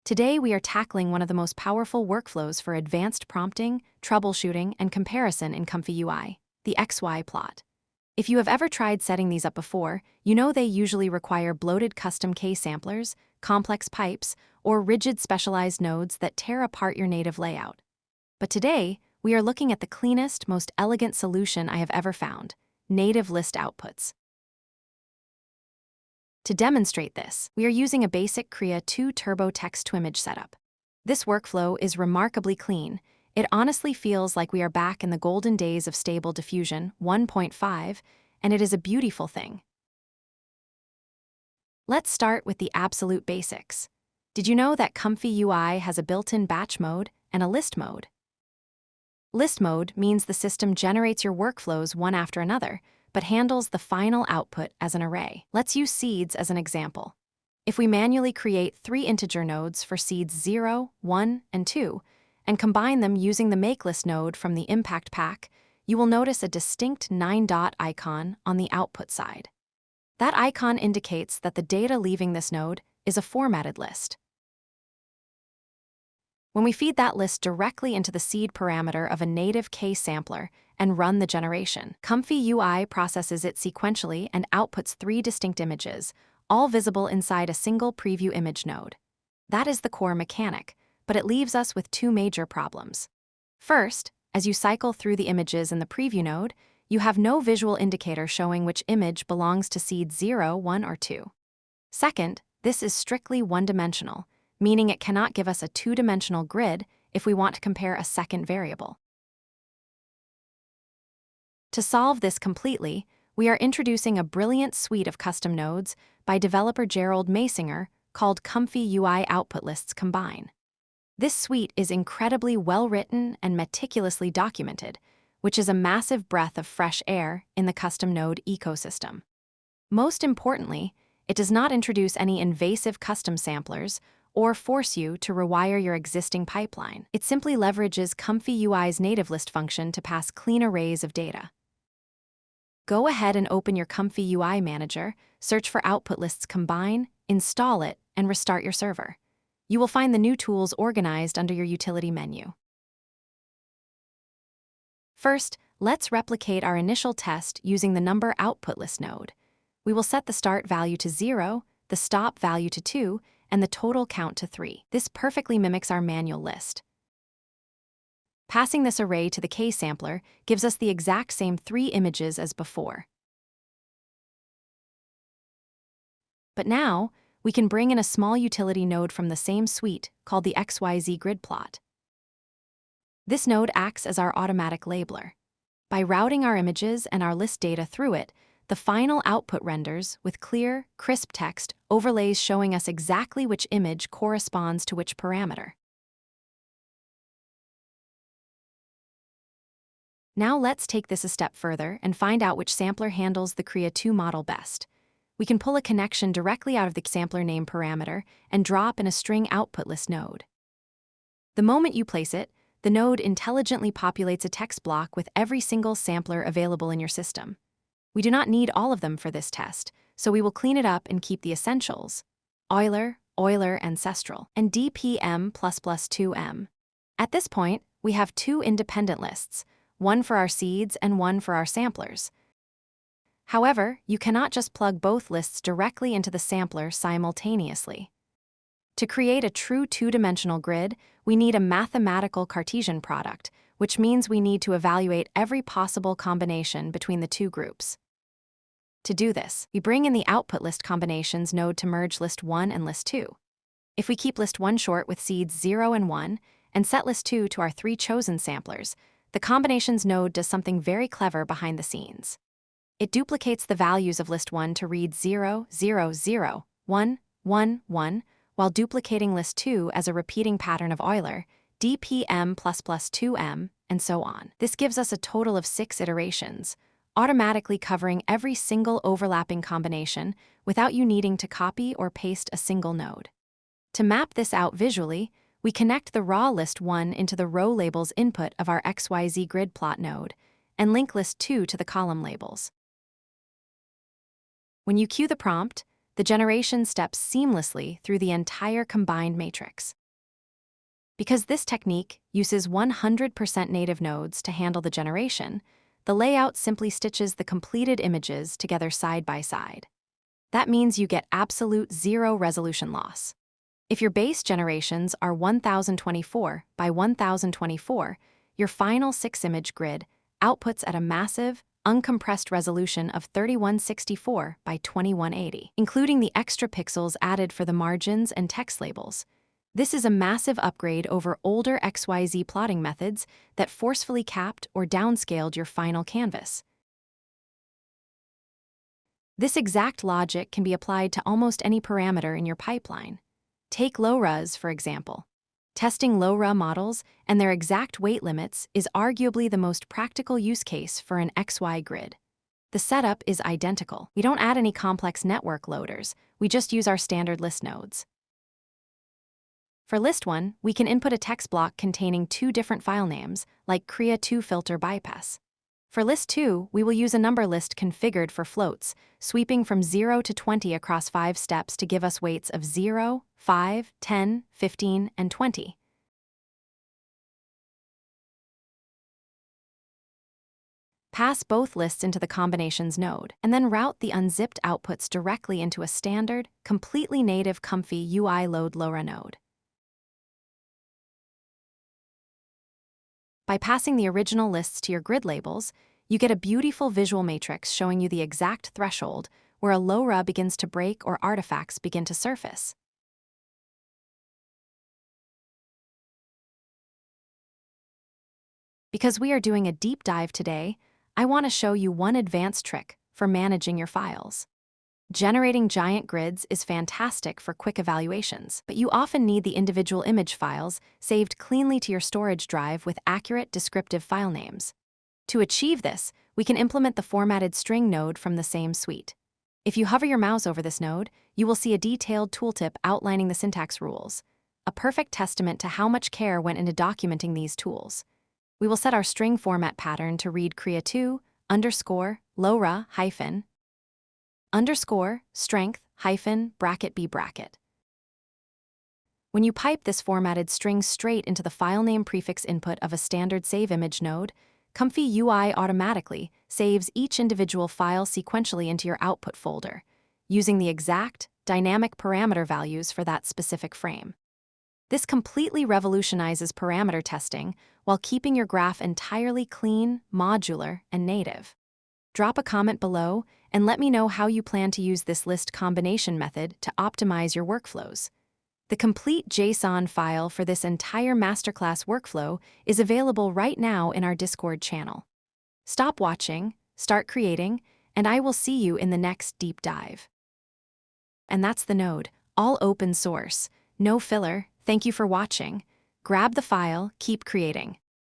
Today we are tackling one of the most powerful workflows for advanced prompting, troubleshooting, and comparison in ComfyUI, the XY plot. If you have ever tried setting these up before, you know they usually require bloated custom KSamplers, complex pipes, or rigid specialized nodes that tear apart your native layout. But today, we are looking at the cleanest, most elegant solution I have ever found: native list outputs. To demonstrate this, we are using a basic Crea 2 Turbo text-to-image setup. This workflow is remarkably clean. It honestly feels like we are back in the golden days of Stable Diffusion 1.5, and it is a beautiful thing. Let's start with the absolute basics. Did you know that ComfyUI has a built-in batch mode and a list mode? List mode means the system generates your workflows one after another, but handles the final output as an array. Let's use seeds as an example. If we manually create 3 integer nodes for seeds 0, 1, and 2, and combine them using the makelist node from the impact pack, you will notice a distinct 9-dot icon on the output side. That icon indicates that the data leaving this node is a formatted list. When we feed that list directly into the seed parameter of a native KSampler and run the generation, ComfyUI processes it sequentially and outputs 3 distinct images, all visible inside a single preview image node. That is the core mechanic, but it leaves us with 2 major problems. First, as you cycle through the images in the preview node, you have no visual indicator showing which image belongs to seed 0, 1, or 2. Second, this is strictly one-dimensional, meaning it cannot give us a 2-dimensional grid if we want to compare a second variable. To solve this completely, we are introducing a brilliant suite of custom nodes by developer Gerold Meisinger called ComfyUI-outputlists-combiner. This suite is incredibly well-written and meticulously documented, which is a massive breath of fresh air in the custom node ecosystem. Most importantly, it does not introduce any invasive custom samplers or force you to rewire your existing pipeline. It simply leverages ComfyUI's native list function to pass clean arrays of data. Go ahead and open your ComfyUI manager, search for outputlists-combiner, install it, and restart your server. You will find the new tools organized under your utility menu. First, let's replicate our initial test using the number output list node. We will set the start value to 0, the stop value to 2, and the total count to 3. This perfectly mimics our manual list. Passing this array to the KSampler gives us the exact same 3 images as before. But now, we can bring in a small utility node from the same suite called the XYZ grid plot. This node acts as our automatic labeler. By routing our images and our list data through it, the final output renders with clear, crisp text overlays showing us exactly which image corresponds to which parameter. Now let's take this a step further and find out which sampler handles the Crea 2 model best. We can pull a connection directly out of the sampler name parameter and drop in a string output list node. The moment you place it, the node intelligently populates a text block with every single sampler available in your system. We do not need all of them for this test, so we will clean it up and keep the essentials: Euler, Ancestral, and DPM++2M. At this point, we have 2 independent lists, one for our seeds and one for our samplers. However, you cannot just plug both lists directly into the sampler simultaneously. To create a true 2-dimensional grid, we need a mathematical Cartesian product, which means we need to evaluate every possible combination between the 2 groups. To do this, we bring in the output list combinations node to merge list 1 and list 2. If we keep list 1 short with seeds 0 and 1, and set list 2 to our 3 chosen samplers, the combinations node does something very clever behind the scenes. It duplicates the values of list 1 to read 0, 0, 0, 1, 1, 1, while duplicating list 2 as a repeating pattern of Euler, DPM++2M, and so on. This gives us a total of 6 iterations, automatically covering every single overlapping combination without you needing to copy or paste a single node. To map this out visually, we connect the raw list 1 into the row labels input of our XYZ grid plot node and link list 2 to the column labels. When you cue the prompt, the generation steps seamlessly through the entire combined matrix. Because this technique uses 100% native nodes to handle the generation, the layout simply stitches the completed images together side by side. That means you get absolute zero resolution loss. If your base generations are 1024 by 1024, your final 6-image grid outputs at a massive, uncompressed resolution of 3164 by 2180, including the extra pixels added for the margins and text labels. This is a massive upgrade over older XYZ plotting methods that forcefully capped or downscaled your final canvas. This exact logic can be applied to almost any parameter in your pipeline. Take LoRAs, for example. Testing LoRA models and their exact weight limits is arguably the most practical use case for an XY grid. The setup is identical. We don't add any complex network loaders. We just use our standard list nodes. For list 1, we can input a text block containing 2 different file names, like crea2filter bypass. For list 2, we will use a number list configured for floats, sweeping from 0 to 20 across 5 steps to give us weights of 0, 5, 10, 15, and 20. Pass both lists into the combinations node, and then route the unzipped outputs directly into a standard, completely native ComfyUI load LoRA node. By passing the original lists to your grid labels, you get a beautiful visual matrix showing you the exact threshold where a LoRA begins to break or artifacts begin to surface. Because we are doing a deep dive today, I want to show you one advanced trick for managing your files. Generating giant grids is fantastic for quick evaluations, but you often need the individual image files saved cleanly to your storage drive with accurate descriptive file names. To achieve this, we can implement the formatted string node from the same suite. If you hover your mouse over this node, you will see a detailed tooltip outlining the syntax rules, a perfect testament to how much care went into documenting these tools. We will set our string format pattern to read crea2 underscore LoRA hyphen underscore strength hyphen bracket b bracket. When you pipe this formatted string straight into the file name prefix input of a standard save image node, ComfyUI automatically saves each individual file sequentially into your output folder, using the exact, dynamic parameter values for that specific frame. This completely revolutionizes parameter testing while keeping your graph entirely clean, modular, and native. Drop a comment below and let me know how you plan to use this list combination method to optimize your workflows. The complete JSON file for this entire masterclass workflow is available right now in our Discord channel. Stop watching, start creating, and I will see you in the next deep dive. And that's the node, all open source, no filler. Thank you for watching. Grab the file, keep creating.